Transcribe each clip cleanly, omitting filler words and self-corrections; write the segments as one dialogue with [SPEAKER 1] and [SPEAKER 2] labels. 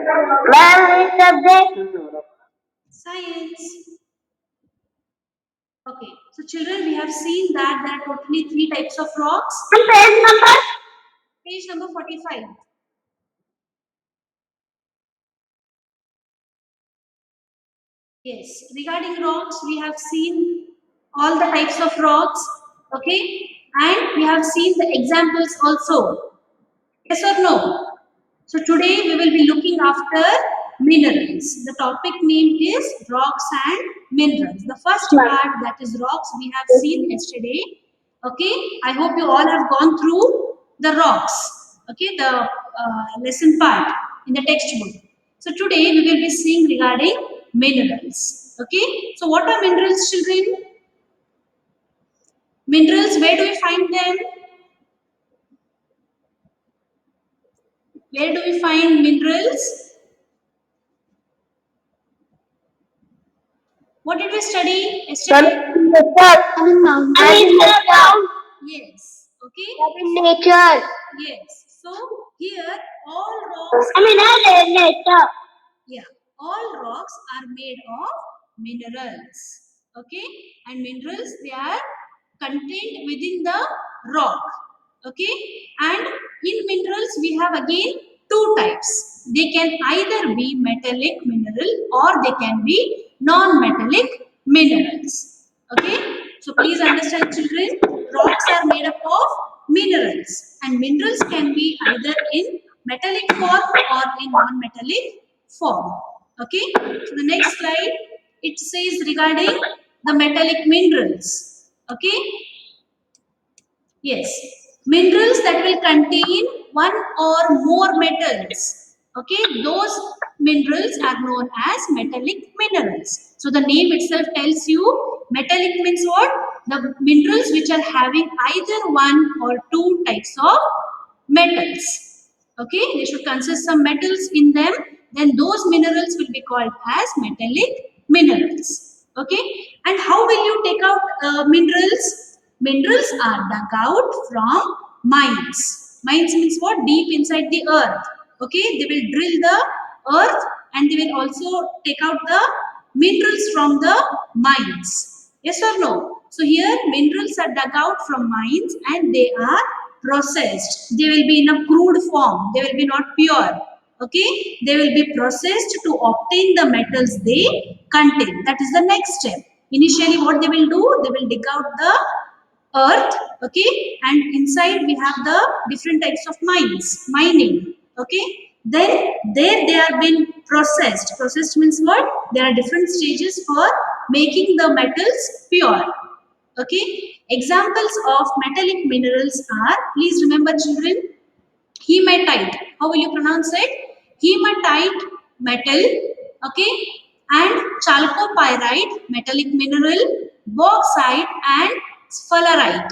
[SPEAKER 1] Which subject?
[SPEAKER 2] Science. Okay, so children, we have seen that there are totally 3 types of rocks.
[SPEAKER 1] Page number?
[SPEAKER 2] Page number 45. Yes, regarding rocks, we have seen all the types of rocks, okay, and we have seen the examples also. Yes or no? So today we will be looking after minerals. The topic name is rocks and minerals. The first part, that is rocks, we have seen yesterday. Okay, I hope you all have gone through the rocks. Okay, the lesson part in the textbook. So today we will be seeing regarding minerals. Okay, so what are minerals, children? Minerals, where do we find them? Where do we find minerals? What did we study yesterday? Yes. Okay.
[SPEAKER 1] Nature.
[SPEAKER 2] Yes. So here all rocks.
[SPEAKER 1] Nature.
[SPEAKER 2] Yeah. All rocks are made of minerals. Okay. And minerals, they are contained within the rock. Okay. And in minerals we have again 2 types. They can either be metallic mineral or they can be non-metallic minerals. Okay. So please understand, children, rocks are made up of minerals, and minerals can be either in metallic form or in non-metallic form. Okay. So the next slide, it says regarding the metallic minerals. Okay. Yes, minerals that will contain one or more metals. Okay, those minerals are known as metallic minerals. So the name itself tells you metallic means what? The minerals which are having either one or 2 types of metals. Okay, they should consist some metals in them. Then those minerals will be called as metallic minerals. Okay, and how will you take out minerals? Minerals are dug out from mines. Mines means what? Deep inside the earth. Okay, they will drill the earth and they will also take out the minerals from the mines. Yes or no? So here minerals are dug out from mines and they are processed. They will be in a crude form. They will be not pure. Okay, they will be processed to obtain the metals they contain. That is the next step. Initially, what they will do? They will dig out the earth, okay, and inside we have the different types of mining, okay. Then there they are being processed. Processed means what? There are different stages for making the metals pure. Okay, examples of metallic minerals are, please remember children, hematite. How will you pronounce it? Hematite metal, okay, and chalcopyrite metallic mineral, bauxite and sphalerite.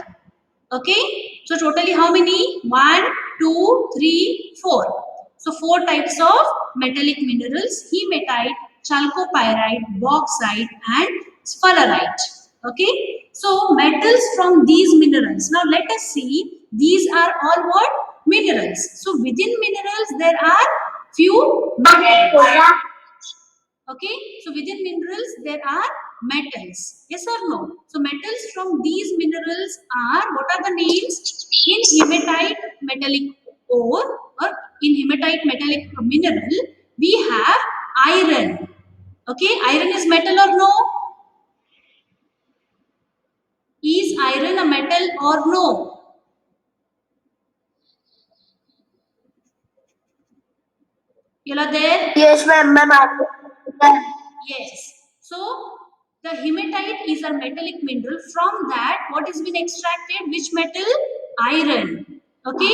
[SPEAKER 2] Okay, so totally how many? 1, 2, 3, 4. So 4 types of metallic minerals: hematite, chalcopyrite, bauxite and sphalerite. Okay, so metals from these minerals. Now let us see, these are all what? Minerals. So within minerals there are few metals. Okay, so within minerals there are metals. Yes or no? So metals from these minerals are, what are the names? In hematite metallic ore or in hematite metallic mineral, we have iron. Okay, iron is metal or no? Is iron a metal or no? You are there?
[SPEAKER 1] Yes, ma'am.
[SPEAKER 2] Yes. So the hematite is a metallic mineral. From that, what is been extracted? Which metal? Iron. Okay.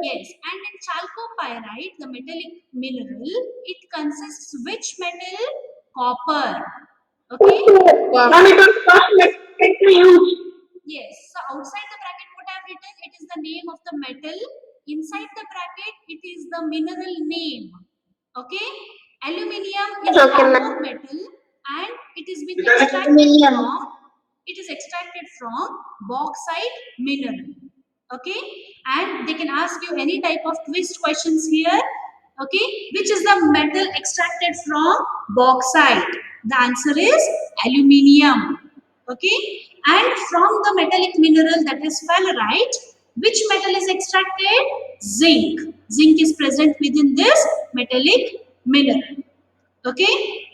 [SPEAKER 2] Yes. And in chalcopyrite, the metallic mineral, it consists which metal? Copper. Okay. Yes.
[SPEAKER 1] Ma'am, it was first metal to use.
[SPEAKER 2] Yes. So outside the bracket, what I have written? It is the name of the metal. Inside the bracket, it is the mineral name. Okay. Aluminium is a
[SPEAKER 1] Okay,
[SPEAKER 2] type
[SPEAKER 1] ma'am.
[SPEAKER 2] of metal and it is been extracted
[SPEAKER 1] Aluminium.
[SPEAKER 2] from, it is extracted from bauxite mineral. Okay. And they can ask you any type of twist questions here. Okay, which is the metal extracted from bauxite? The answer is aluminium. Okay, and from the metallic mineral that is sphalerite, which metal is extracted? Zinc. Zinc is present within this metallic mineral. Okay,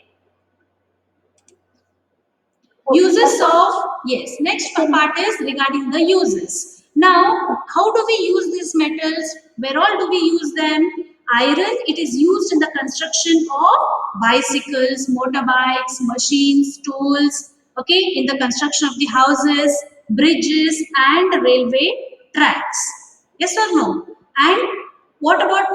[SPEAKER 2] uses of, yes, next part is regarding the uses. Now, how do we use these metals? Where all do we use them? Iron, it is used in the construction of bicycles, motorbikes, machines, tools, okay, in the construction of the houses, bridges and railway tracks. Yes or no? And what about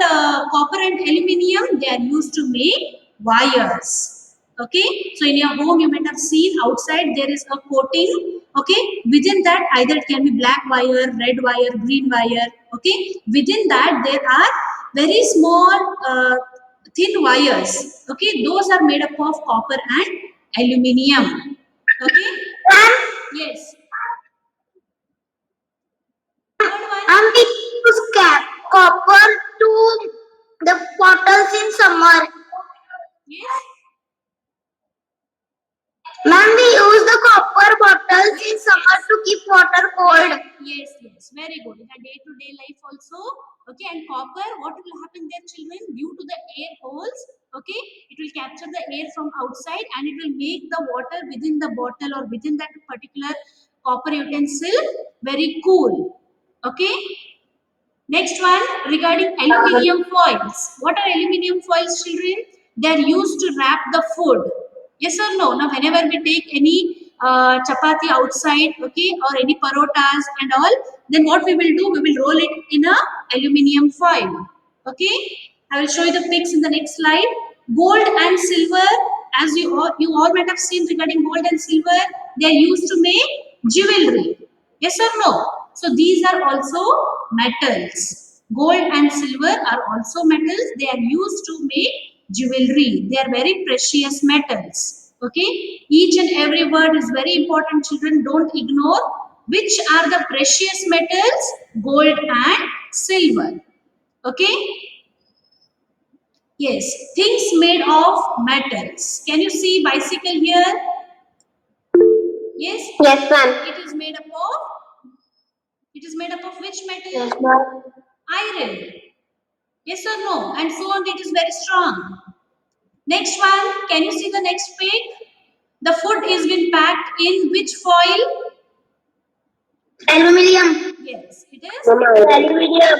[SPEAKER 2] copper and aluminium? They are used to make wires. Okay, so in your home you might have seen outside there is a coating. Okay, within that either it can be black wire, red wire, green wire. Okay, within that there are very small thin wires. Okay, those are made up of copper and aluminium. Okay, yes. Third one.
[SPEAKER 1] And we use copper to the bottles in summer.
[SPEAKER 2] Yes.
[SPEAKER 1] Ma'am, we use the copper bottles in summer to keep water cold.
[SPEAKER 2] Yes, yes, very good. In a day-to-day life also, okay, and copper, what will happen there, children? Due to the air holes, okay, it will capture the air from outside and it will make the water within the bottle or within that particular copper utensil very cool. Okay, next one regarding aluminium foils. What are aluminium foils, children? They are used to wrap the food. Yes or no? Now, whenever we take any chapati outside, okay, or any parotas and all, then what we will do? We will roll it in a aluminium foil. Okay, I will show you the pics in the next slide. Gold and silver, as you all might have seen regarding gold and silver, they are used to make jewelry. Yes or no? So these are also metals. Gold and silver are also metals. They are used to make jewelry. They are very precious metals. Okay. Each and every word is very important, children. Don't ignore. Which are the precious metals? Gold and silver. Okay. Yes. Things made of metals. Can you see bicycle here? Yes.
[SPEAKER 1] Yes, ma'am.
[SPEAKER 2] It is made up of. It is made up of which metal?
[SPEAKER 1] Yes, ma'am.
[SPEAKER 2] Iron. Yes or no? And so on, it is very strong. Next one, can you see the next pic? The food is been packed in which foil?
[SPEAKER 1] Aluminium.
[SPEAKER 2] Yes, it is
[SPEAKER 1] Aluminium.
[SPEAKER 2] yeah,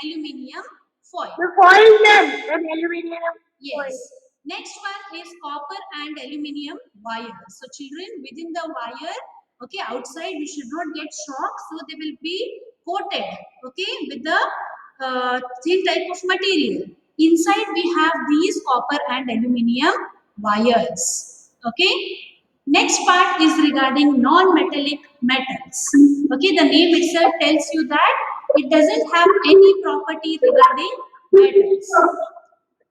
[SPEAKER 2] aluminium foil.
[SPEAKER 1] The foil then aluminium.
[SPEAKER 2] Yes. Next one is copper and aluminium wire. So children, within the wire, okay, outside you should not get shock. So they will be coated, okay, with the thin type of material. Inside we have these copper and aluminium wires. Okay. Next part is regarding non-metallic metals. Okay, the name itself tells you that it doesn't have any property regarding metals.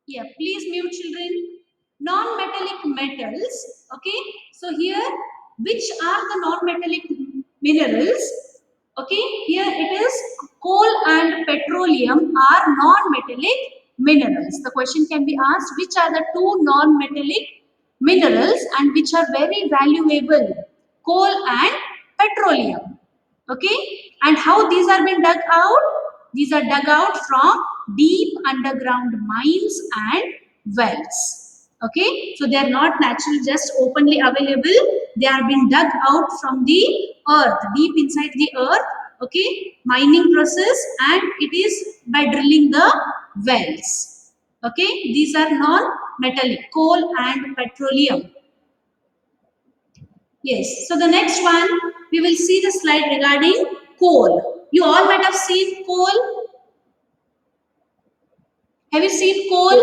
[SPEAKER 2] Yeah, please mute children. Non-metallic metals. Okay, so here, which are the non-metallic minerals? Okay, here it is coal and petroleum are non-metallic minerals. The question can be asked, which are the two non-metallic minerals and which are very valuable? Coal and petroleum. Okay, and how these are being dug out? These are dug out from deep underground mines and wells. Okay, so they are not naturally just openly available. They are being dug out from the earth, deep inside the earth. Okay, mining process, and it is by drilling the wells. Okay, these are non-metallic, coal and petroleum. Yes. So the next one, we will see the slide regarding coal. You all might have seen coal. Have you seen coal?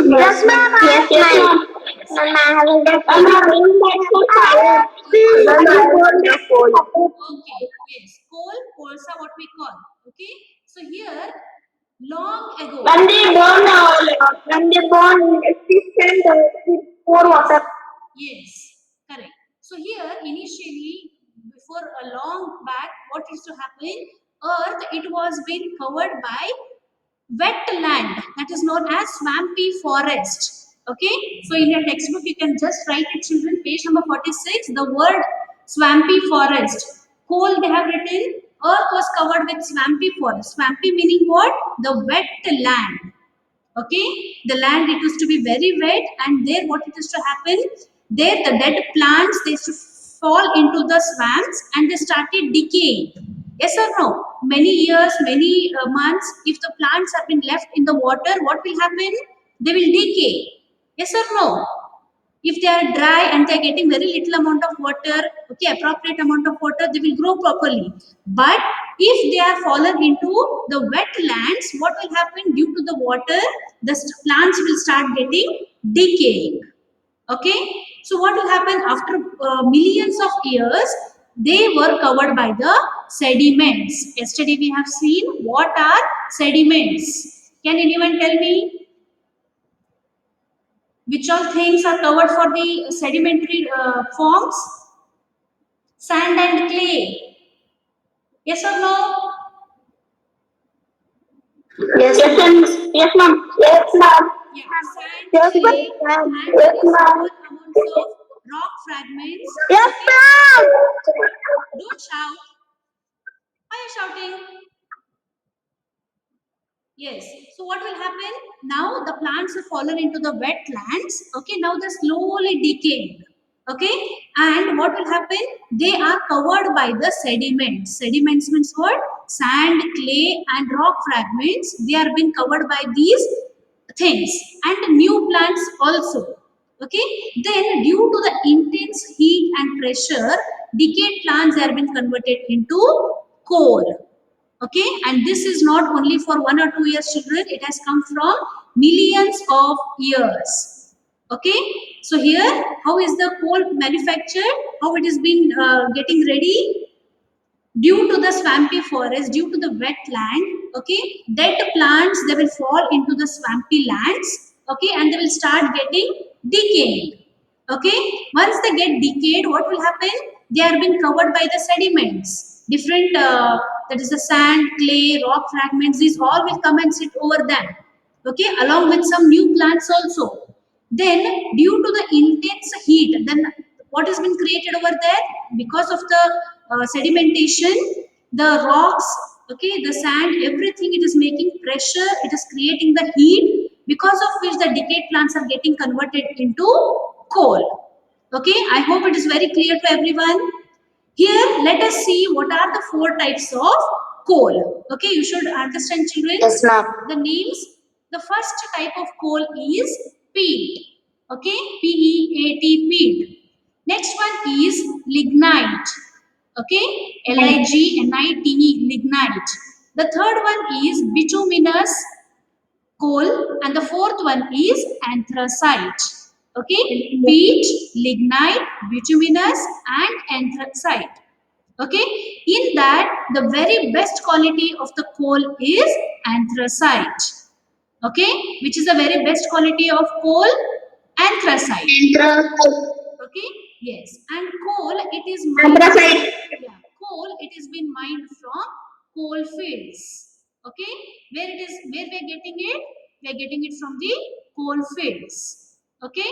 [SPEAKER 1] Yes, ma'am. Yes, ma'am. Ma'am, I haven't got
[SPEAKER 2] Okay. Yes. Coal, coals are what we call. Okay. So here, long ago.
[SPEAKER 1] when they born existent, pour water.
[SPEAKER 2] Yes, correct. So here, initially, before a long back, what used to happen? Earth, it was being covered by wetland, that is known as swampy forest. Okay, so in your textbook you can just write it, children, page number 46, the word swampy forest. Coal they have written, earth was covered with swampy forest. Swampy meaning what? The wet land. Okay, the land it used to be very wet, and there what it used to happen, there the dead plants they used to fall into the swamps and they started decaying. Yes or no? Many years, many months, if the plants have been left in the water, what will happen? They will decay. Yes or no? If they are dry and they are getting very little amount of water, okay, appropriate amount of water, they will grow properly. But if they are fallen into the wetlands, what will happen? Due to the water, the plants will start getting decaying. Okay, so what will happen after millions of years? They were covered by the sediments. Yesterday we have seen what are sediments. Can anyone tell me which all things are covered for the sedimentary forms? Sand and clay. Yes or no?
[SPEAKER 1] Yes, ma'am. Yes, ma'am. Yes, ma'am.
[SPEAKER 2] Yeah. Sand,
[SPEAKER 1] Yes,
[SPEAKER 2] clay,
[SPEAKER 1] ma'am.
[SPEAKER 2] and
[SPEAKER 1] Yes,
[SPEAKER 2] very
[SPEAKER 1] ma'am.
[SPEAKER 2] small amounts of rock fragments.
[SPEAKER 1] Yes,
[SPEAKER 2] Okay.
[SPEAKER 1] ma'am.
[SPEAKER 2] Don't shout. Why are you shouting? Yes. So what will happen? Now the plants have fallen into the wetlands. Okay. Now they're slowly decaying. Okay. And what will happen? They are covered by the sediments. Sediments means what? Sand, clay, and rock fragments. They are being covered by these things, and new plants also. Okay. Then due to the intense heat and pressure, decayed plants are being converted into coal. Okay, and this is not only for 1 or 2 years, children, it has come from millions of years. Okay, so here how is the coal manufactured, how it is been getting ready? Due to the swampy forest, due to the wetland. Okay, dead plants they will fall into the swampy lands. Okay, and they will start getting decaying. Okay, once they get decayed, what will happen? They are being covered by the sediments, different that is the sand, clay, rock fragments, these all will come and sit over them. Okay, along with some new plants also. Then due to the intense heat, then what has been created over there? Because of the sedimentation, the rocks, okay, the sand, everything, it is making pressure, it is creating the heat, because of which the decayed plants are getting converted into coal. Okay, I hope it is very clear to everyone. Here let us see what are the four types of coal. Okay, you should understand, children,
[SPEAKER 1] Yes, ma'am.
[SPEAKER 2] the names. The first type of coal is peat. Okay, P-E-A-T, peat. Next one is lignite. Okay, L-I-G-N-I-T-E, lignite. The third one is bituminous coal, and the fourth one is anthracite. Okay, peat, lignite, bituminous, and anthracite. Okay, in that the very best quality of the coal is anthracite. Okay, which is the very best quality of coal? Anthracite. Okay, yes, and coal it is mined.
[SPEAKER 1] Anthracite.
[SPEAKER 2] Yeah, coal it is been mined from coal fields. Okay, where it is, where we are getting it? We are getting it from the coal fields. Okay,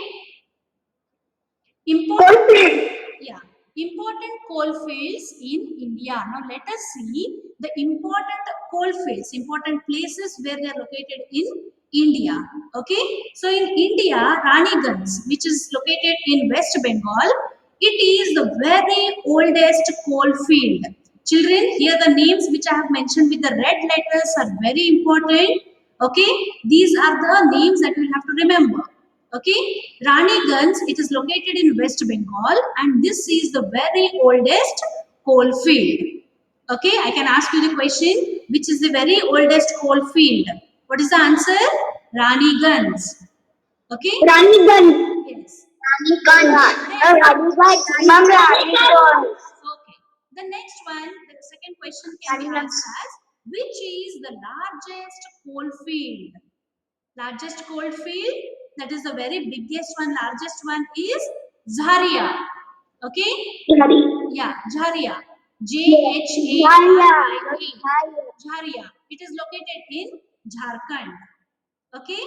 [SPEAKER 2] important.
[SPEAKER 1] Coalfield.
[SPEAKER 2] Yeah, important coal fields in India. Now let us see the important coal fields, important places where they are located in India. Okay, so in India, Raniganj, which is located in West Bengal, it is the very oldest coal field. Children, here the names which I have mentioned with the red letters are very important. Okay, these are the names that we have to remember. Okay, Raniganj, it is located in West Bengal, and this is the very oldest coal field. Okay, I can ask you the question, which is the very oldest coal field? What is the answer? Raniganj. Okay,
[SPEAKER 1] Raniganj.
[SPEAKER 2] yes.
[SPEAKER 1] Raniganj.
[SPEAKER 2] Then,
[SPEAKER 1] Ma'am, Raniganj.
[SPEAKER 2] okay, the next one, the second question can be asked as, which is the largest coal field? Largest coal field, that is the very biggest one, largest one is Jharia. Okay,
[SPEAKER 1] Hari.
[SPEAKER 2] yeah, Jharia, Jharia, Jharia, it is located in Jharkhand. Okay,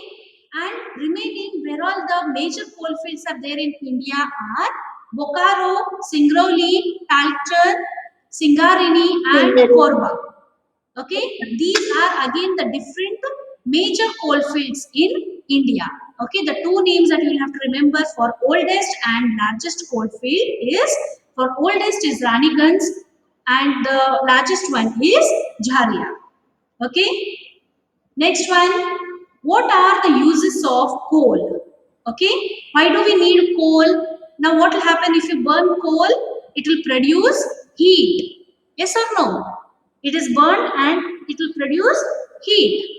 [SPEAKER 2] and remaining where all the major coal fields are there in India are Bokaro, Singrauli, Talcher, Singarini, and Korba. Okay, these are again the different major coal fields in India. Okay, the two names that you will have to remember for oldest and largest coal field is, for oldest is Raniganj and the largest one is Jharia. Okay, next one, what are the uses of coal? Okay, why do we need coal? Now, what will happen if you burn coal? It will produce heat. Yes or no? It is burned and it will produce heat.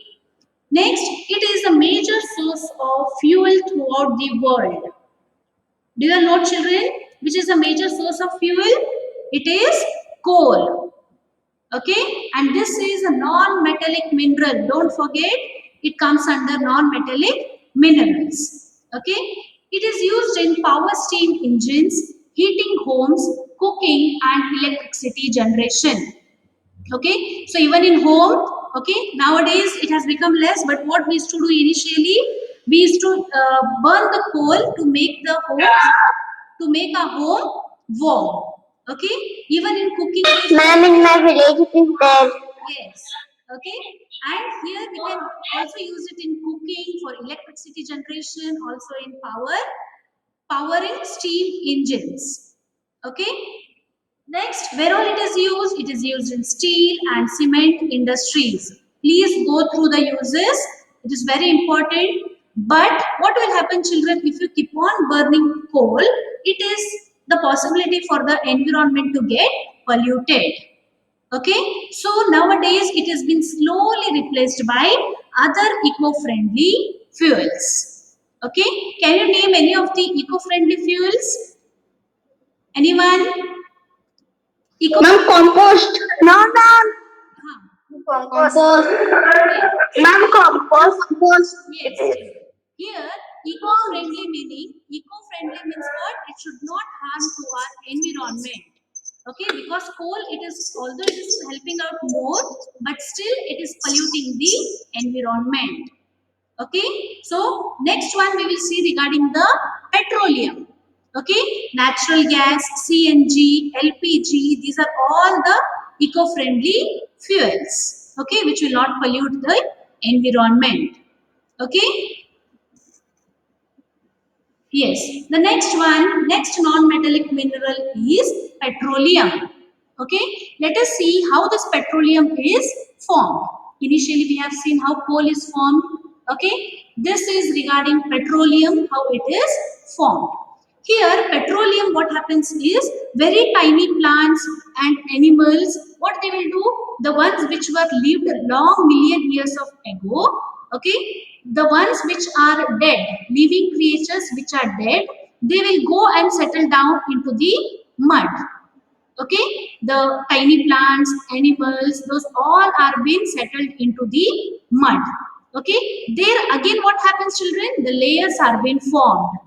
[SPEAKER 2] Next, it is a major source of fuel throughout the world. Do you know, children, which is a major source of fuel? It is coal. Okay, and this is a non-metallic mineral. Don't forget, it comes under non-metallic minerals. Okay, it is used in power steam engines, heating homes, cooking, and electricity generation. Okay, so even in home, okay, nowadays it has become less, but what we used to do initially, we used to burn the coal to make the homes, to make a home warm. Okay, even in cooking.
[SPEAKER 1] Ma'am, in my village it is there.
[SPEAKER 2] Yes. Okay. And here we can also use it in cooking, for electricity generation, also in powering steam engines. Okay. Next, where all it is used? It is used in steel and cement industries. Please go through the uses. It is very important. But what will happen, children, if you keep on burning coal? It is the possibility for the environment to get polluted. Okay, so nowadays it has been slowly replaced by other eco-friendly fuels. Okay, can you name any of the eco-friendly fuels? Anyone?
[SPEAKER 1] Ma'am, compost. No, ma'am. Compost.
[SPEAKER 2] Yes.
[SPEAKER 1] Ma'am, compost. Compost.
[SPEAKER 2] Yes, yes. Here, eco-friendly meaning, eco-friendly means what? It should not harm to our environment. Okay, because coal, it is, although it is helping out more, but still it is polluting the environment. Okay, so next one we will see regarding the petroleum. Okay, natural gas, CNG, LPG, these are all the eco-friendly fuels. Okay, which will not pollute the environment. Okay, yes, the next one, next non-metallic mineral is petroleum. Okay, let us see how this petroleum is formed. Initially, we have seen how coal is formed. Okay, this is regarding petroleum, how it is formed. Here, petroleum, what happens is very tiny plants and animals, what they will do, the ones which were lived long million years of ago, okay, the ones which are dead, living creatures which are dead, they will go and settle down into the mud. Okay, the tiny plants, animals, those all are being settled into the mud. Okay, there again what happens, children? The layers are being formed.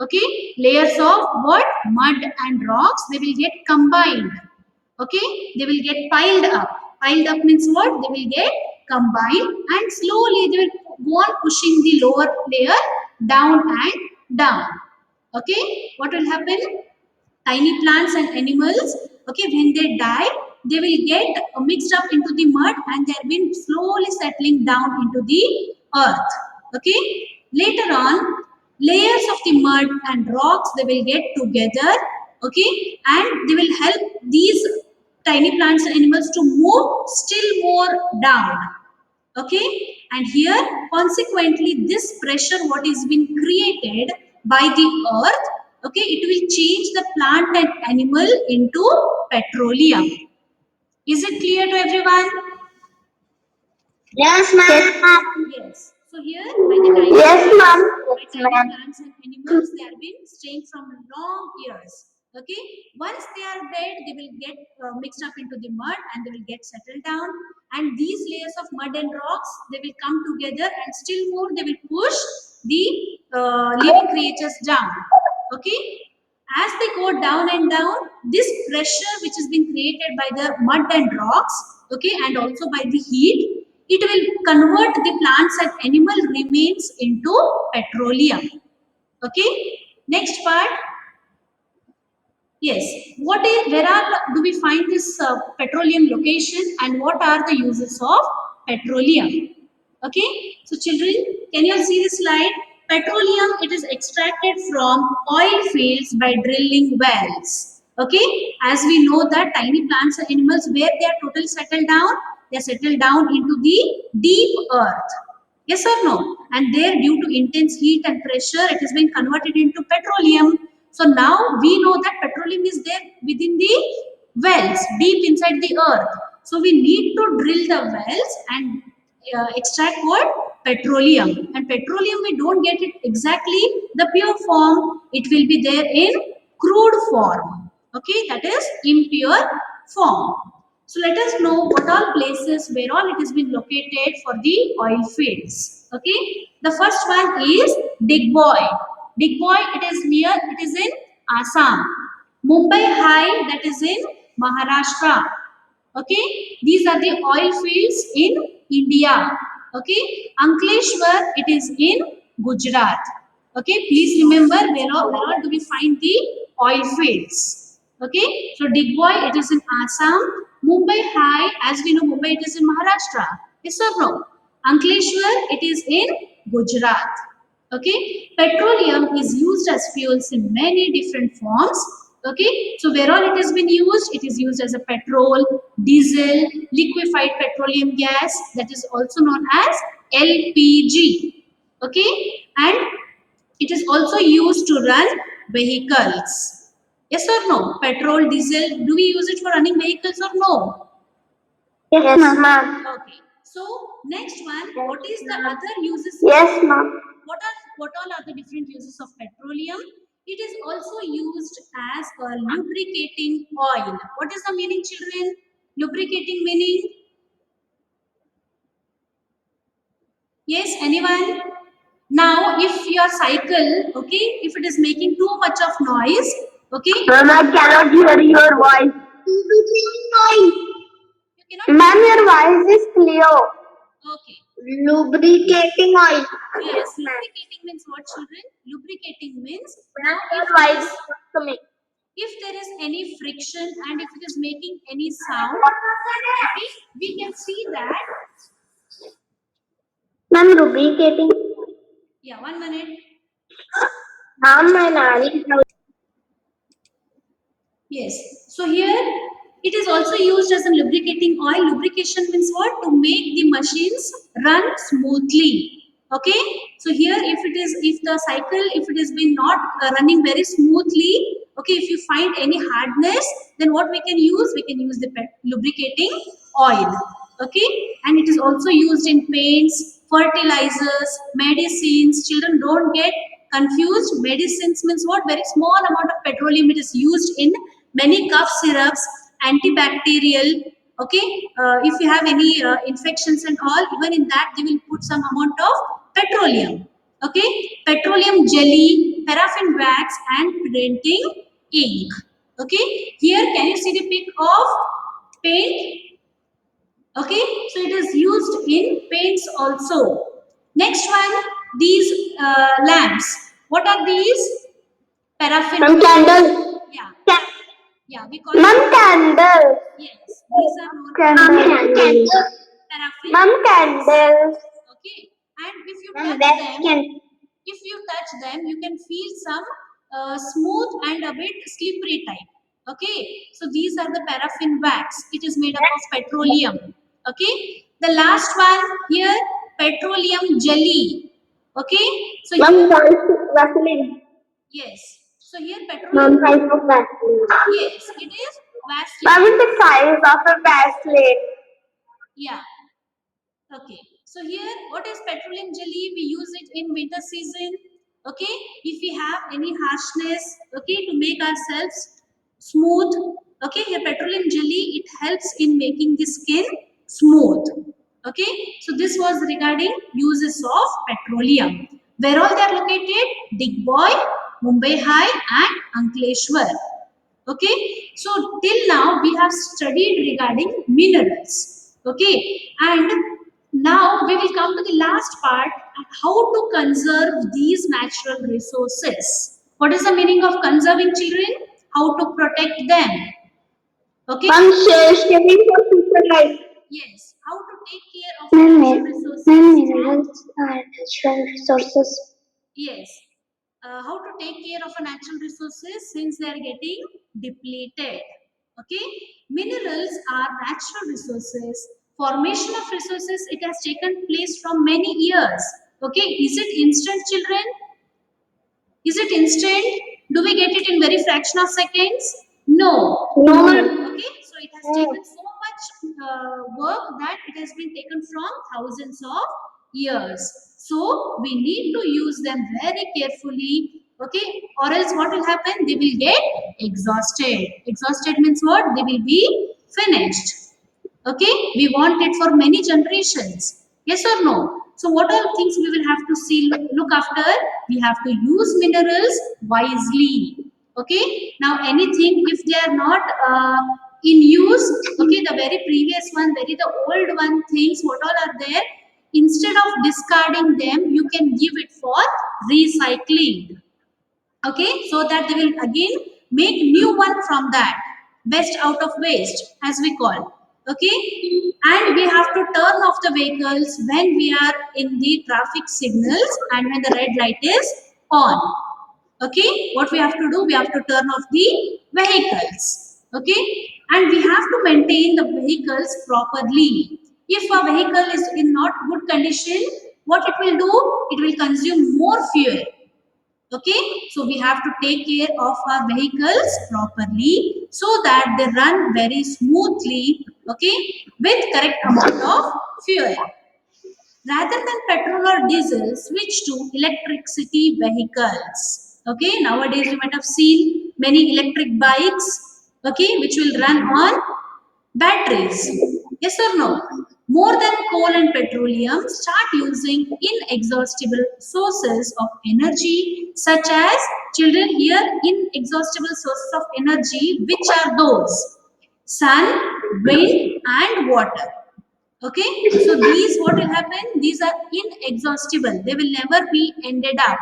[SPEAKER 2] Okay, layers of what? Mud and rocks, they will get combined. Okay, they will get piled up. Piled up means what? They will get combined and slowly they will go on pushing the lower layer down and down. Okay, what will happen? Tiny plants and animals, okay, when they die, they will get mixed up into the mud and they have been slowly settling down into the earth. Okay, later on, layers of the mud and rocks, they will get together. Okay, and they will help these tiny plants and animals to move still more down. Okay, and here consequently this pressure what is being created by the earth, okay, it will change the plant and animal into petroleum. Is it clear to everyone?
[SPEAKER 1] Yes, ma'am.
[SPEAKER 2] Yes. So here, by the time
[SPEAKER 1] Yes, ma'am.
[SPEAKER 2] by
[SPEAKER 1] Yes,
[SPEAKER 2] tiny
[SPEAKER 1] ma'am.
[SPEAKER 2] plants and animals, they have been staying from long years. Okay. Once they are dead, they will get mixed up into the mud and they will get settled down. And these layers of mud and rocks, they will come together and still more they will push the living creatures down. Okay. As they go down and down, this pressure which has been created by the mud and rocks, okay, and also by the heat, it will convert the plants and animal remains into petroleum. Okay, next part. Yes, what is, where are, do we find this petroleum location, and what are the uses of petroleum? Okay, so children, can you all see this slide? Petroleum, it is extracted from oil fields by drilling wells. Okay, as we know that tiny plants and animals, where they are totally settled down, they are settled down into the deep earth. Yes or no? And there, due to intense heat and pressure, it has been converted into petroleum. So now we know that petroleum is there within the wells, deep inside the earth. So we need to drill the wells and extract what? Petroleum. And petroleum, we don't get it exactly the pure form. It will be there in crude form. Okay, that is impure form. So let us know what all places where all it has been located for the oil fields. Okay. The first one is Digboy. Digboy, it is near, it is in Assam. Mumbai High, that is in Maharashtra. Okay. These are the oil fields in India. Okay. Ankleshwar, it is in Gujarat. Okay. Please remember where all do we find the oil fields. Okay, so Digboy, it is in Assam. Mumbai High, as we know, Mumbai, it is in Maharashtra. Yes or no? Ankleshwar, it is in Gujarat. Okay, petroleum is used as fuels in many different forms. Okay, so where all it has been used, it is used as a petrol, diesel, liquefied petroleum gas, that is also known as LPG. Okay, and it is also used to run vehicles. Yes or no? Petrol, diesel, do we use it for running vehicles or no?
[SPEAKER 1] Yes, ma'am.
[SPEAKER 2] Okay. So next one, what is the other uses?
[SPEAKER 1] Yes, ma'am.
[SPEAKER 2] What all are the different uses of petroleum? It is also used as a lubricating oil. What is the meaning, children? Lubricating meaning? Yes, anyone? Now, if your cycle, okay, if it is making too much of noise, okay,
[SPEAKER 1] Ma'am, I cannot hear your voice.
[SPEAKER 2] you cannot.
[SPEAKER 1] Ma'am, your voice is clear.
[SPEAKER 2] Okay.
[SPEAKER 1] Lubricating oil.
[SPEAKER 2] Yes, lubricating means what, children? Lubricating means now
[SPEAKER 1] Your voice is coming.
[SPEAKER 2] if there is any friction and if it is making any sound, okay, we can see that.
[SPEAKER 1] Ma'am, lubricating.
[SPEAKER 2] Yeah, 1 minute.
[SPEAKER 1] Ma'am, my nani.
[SPEAKER 2] Yes. So here it is also used as a lubricating oil. Lubrication means what? To make the machines run smoothly. Okay. So here if the cycle, if it has been not running very smoothly, okay, if you find any hardness, then what we can use? We can use the lubricating oil. Okay. And it is also used in paints, fertilizers, medicines. Children, don't get confused. Medicines means what? Very small amount of petroleum it is used in many cough syrups, antibacterial. Okay, if you have any infections and all, even in that they will put some amount of petroleum. Okay, petroleum jelly, paraffin wax, and printing ink. Okay, here can you see the pic of paint? Okay, so it is used in paints also. Next one, these lamps. What are these? Paraffin.
[SPEAKER 1] Ma'am, candle.
[SPEAKER 2] Yeah,
[SPEAKER 1] Ca-
[SPEAKER 2] yeah, we call
[SPEAKER 1] Ma'am,
[SPEAKER 2] it.
[SPEAKER 1] candle.
[SPEAKER 2] Yes, these are known
[SPEAKER 1] Candle.
[SPEAKER 2] as paraffin.
[SPEAKER 1] Ma'am, candles.
[SPEAKER 2] Okay, and
[SPEAKER 1] Ma'am, that's candle.
[SPEAKER 2] if you touch them, you can feel some smooth and a bit slippery type. Okay, so these are the paraffin wax. It is made up of petroleum. Okay, the last one here, petroleum jelly. Okay, so
[SPEAKER 1] Ma'am,
[SPEAKER 2] here,
[SPEAKER 1] Vaseline.
[SPEAKER 2] yes, so here
[SPEAKER 1] Ma'am,
[SPEAKER 2] petroleum.
[SPEAKER 1] size of Vaseline.
[SPEAKER 2] Yes, it is
[SPEAKER 1] Ma'am,
[SPEAKER 2] Vaseline.
[SPEAKER 1] it's the size of a Vaseline.
[SPEAKER 2] Yeah. Okay. So here, what is petroleum jelly? We use it in winter season. Okay. If we have any harshness, okay, to make ourselves smooth. Okay. Here, petroleum jelly, it helps in making the skin smooth. Okay. So this was regarding uses of petroleum. Where all they are located? Digboy, Mumbai High, and Ankleshwar. Okay, so till now we have studied regarding minerals. Okay, and Now we will come to the last part, how to conserve these natural resources. What is the meaning of conserving, children? How to protect them. Okay?
[SPEAKER 1] Saving for future life.
[SPEAKER 2] Yes. How to take care of
[SPEAKER 1] Man,
[SPEAKER 2] natural resources.
[SPEAKER 1] minerals are natural resources.
[SPEAKER 2] Yes. How to take care of a natural resources since they are getting depleted. Okay. Minerals are natural resources. Formation of resources, it has taken place from many years. Okay. Is it instant, children? Is it instant? Do we get it in very fraction of seconds? No.
[SPEAKER 1] No, ma'am.
[SPEAKER 2] Okay, so it has taken so much work that it has been taken from thousands of years. So we need to use them very carefully. Okay, or else what will happen? They will get exhausted. Exhausted means what? They will be finished. Okay, we want it for many generations. Yes or no? So what all things we will have to see, look after? We have to use minerals wisely. Okay, now anything if they are not in use, okay, the very previous one, very the old one things, what all are there, instead of discarding them, you can give it for recycling. Okay, so that they will again make new one from that, best out of waste as we call. Okay, and we have to turn off the vehicles when we are in the traffic signals and when the red light is on. Okay, what we have to do, we have to turn off the vehicles. Okay, and we have to maintain the vehicles properly. If a vehicle is in not good condition, what it will do, it will consume more fuel. Okay, so we have to take care of our vehicles properly so that they run very smoothly, okay, with correct amount of fuel. Rather than petrol or diesel, switch to electricity vehicles. Okay, nowadays you might have seen many electric bikes, okay, which will run on batteries. Yes or no? More than coal and petroleum, start using inexhaustible sources of energy, such as, children, here inexhaustible sources of energy, which are those? Sun, wind, and water. Okay, so these what will happen? These are inexhaustible, they will never be ended up.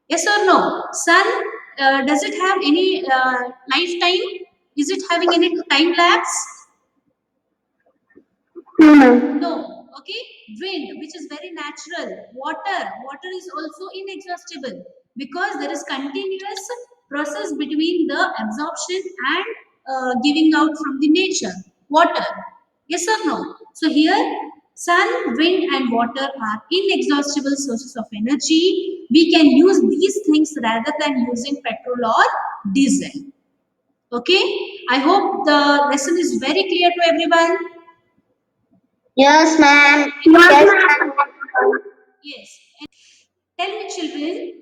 [SPEAKER 2] Yes or no? Sun, does it have any lifetime? Is it having any time lapse?
[SPEAKER 1] No, ma'am.
[SPEAKER 2] No. Okay. Wind, which is very natural. Water is also inexhaustible because there is continuous process between the absorption and giving out from the nature. Water. Yes or no? So here, sun, wind, and water are inexhaustible sources of energy. We can use these things rather than using petrol or diesel. Okay. I hope the lesson is very clear to everyone.
[SPEAKER 1] Yes, ma'am. Yes, ma'am.
[SPEAKER 2] Yes. Tell me, children,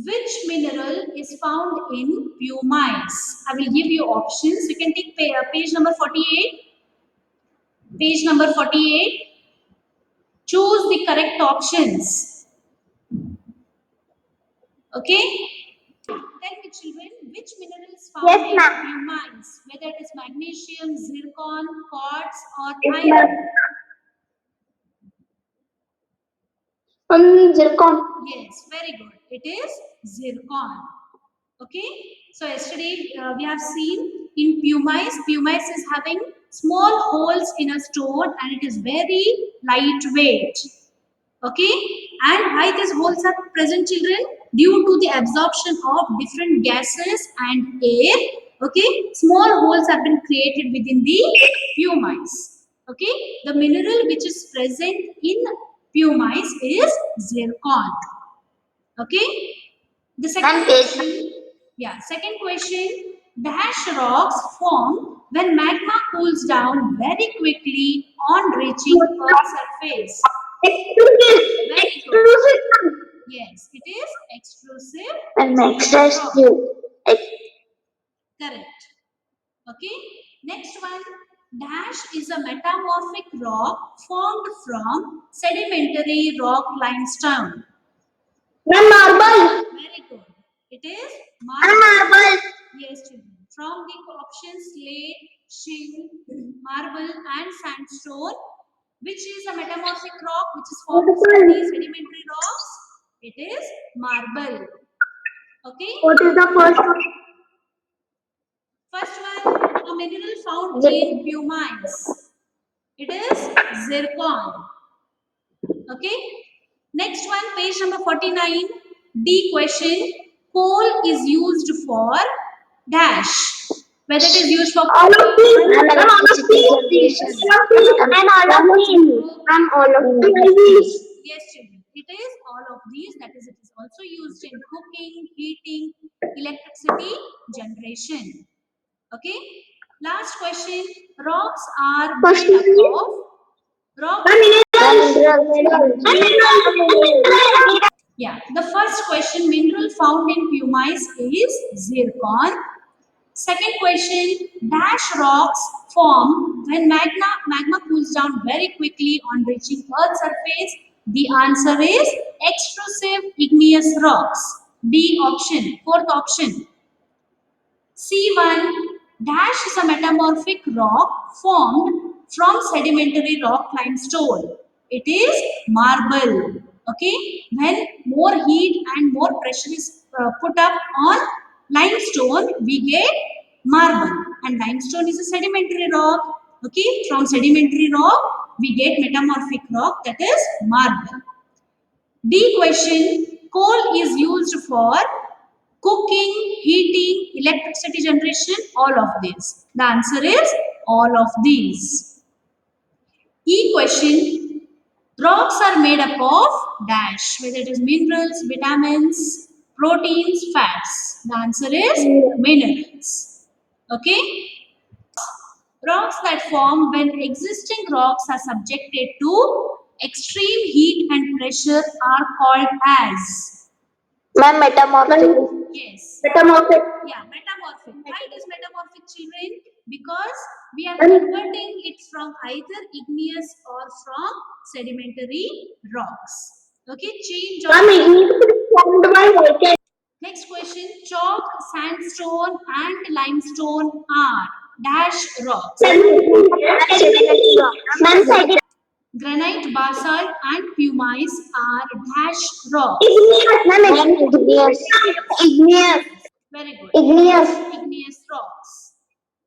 [SPEAKER 2] which mineral is found in pumice? I will give you options. You can take page number 48. Page number 48. Choose the correct options. Okay? Tell me, children, which mineral is found
[SPEAKER 1] Yes,
[SPEAKER 2] in
[SPEAKER 1] ma'am.
[SPEAKER 2] pumice? Whether it is magnesium, zircon, quartz, or
[SPEAKER 1] Yes, ma'am.
[SPEAKER 2] iron?
[SPEAKER 1] Zircon.
[SPEAKER 2] Yes, very good. It is zircon. Okay, so yesterday we have seen in pumice is having small holes in a stone and it is very lightweight. Okay, and why these holes are present, children? Due to the absorption of different gases and air. Okay, small holes have been created within the pumice. Okay, the mineral which is present in pumice is zircon. Okay, the second
[SPEAKER 1] And page.
[SPEAKER 2] question, yeah, second question, dash rocks form when magma cools down very quickly on reaching Earth's surface.
[SPEAKER 1] Exclusive.
[SPEAKER 2] Very good.
[SPEAKER 1] Exclusive.
[SPEAKER 2] Yes, it is extrusive
[SPEAKER 1] And
[SPEAKER 2] dash
[SPEAKER 1] next
[SPEAKER 2] rock.
[SPEAKER 1] you.
[SPEAKER 2] Correct. Okay. Next one, dash is a metamorphic rock formed from sedimentary rock limestone.
[SPEAKER 1] And marble.
[SPEAKER 2] Very good. It is
[SPEAKER 1] And
[SPEAKER 2] marble.
[SPEAKER 1] marble.
[SPEAKER 2] Yes, children. From the options slate, shale, marble, and sandstone, Which is a metamorphic rock which is formed from the sedimentary rocks? It is marble. Okay.
[SPEAKER 1] What is the first one?
[SPEAKER 2] First one, a mineral found in pumice. It is zircon. Okay. Next one, page number 49. D question. Coal is used for dash. Whether it is used for
[SPEAKER 1] All of these. And all of these. And all of these. And all of these.
[SPEAKER 2] Yes, children. It is all of these. That is, it is also used in cooking, heating, electricity generation. Okay. Last question. Rocks are made up of rocks. Yeah. The first question. Mineral found in pumice is zircon. Second question, dash rocks form when magma cools down very quickly on reaching Earth's surface. The answer is extrusive igneous rocks. D option, fourth option. C1, dash is a metamorphic rock formed from sedimentary rock limestone. It is marble. Okay, when more heat and more pressure is put up on limestone, we get marble. And limestone is a sedimentary rock. Okay, from sedimentary rock, we get metamorphic rock, that is marble. D question, coal is used for cooking, heating, electricity generation, all of these. The answer is all of these. E question, rocks are made up of dash, whether it is minerals, vitamins, proteins, fats. The answer is minerals. Okay? Rocks that form when existing rocks are subjected to extreme heat and pressure are called as.
[SPEAKER 1] Ma'am, metamorphic.
[SPEAKER 2] Yes.
[SPEAKER 1] Metamorphic.
[SPEAKER 2] Yeah, metamorphic. Why it is metamorphic, children? Because we are converting it from either igneous or from sedimentary rocks. Okay, change
[SPEAKER 1] Ma'am,
[SPEAKER 2] of.
[SPEAKER 1] igneous is formed by volcano.
[SPEAKER 2] Next question, chalk, sandstone and limestone are dash rocks.
[SPEAKER 1] Ma'am, sedimentary.
[SPEAKER 2] Granite, basalt and pumice are dash rocks.
[SPEAKER 1] Igneous. Igneous.
[SPEAKER 2] Very good.
[SPEAKER 1] Igneous.
[SPEAKER 2] Igneous rocks.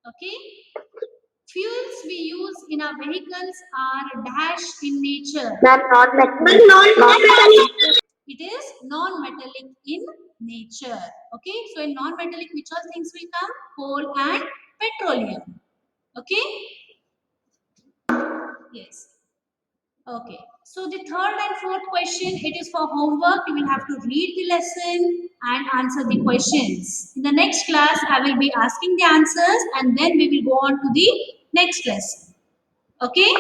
[SPEAKER 2] Okay. Fuels we use in our vehicles are dash in nature.
[SPEAKER 1] Ma'am, non-metallic.
[SPEAKER 2] It is non-metallic in nature. Okay. So in non-metallic, which all things will come? Coal and petroleum. Okay. Yes. Okay. So the third and fourth question, it is for homework. You will have to read the lesson and answer the questions. In the next class, I will be asking the answers and then we will go on to the next lesson. Okay?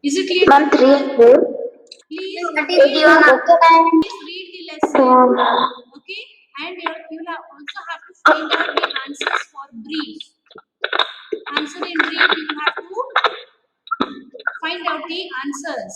[SPEAKER 2] Is it clear?
[SPEAKER 1] Ma'am, 3 and 4.
[SPEAKER 2] Please
[SPEAKER 1] That
[SPEAKER 2] read,
[SPEAKER 1] is given.
[SPEAKER 2] please read the lesson. Okay? And you will also have to find out the answers for brief. Answer in brief, you will have to find out the answers.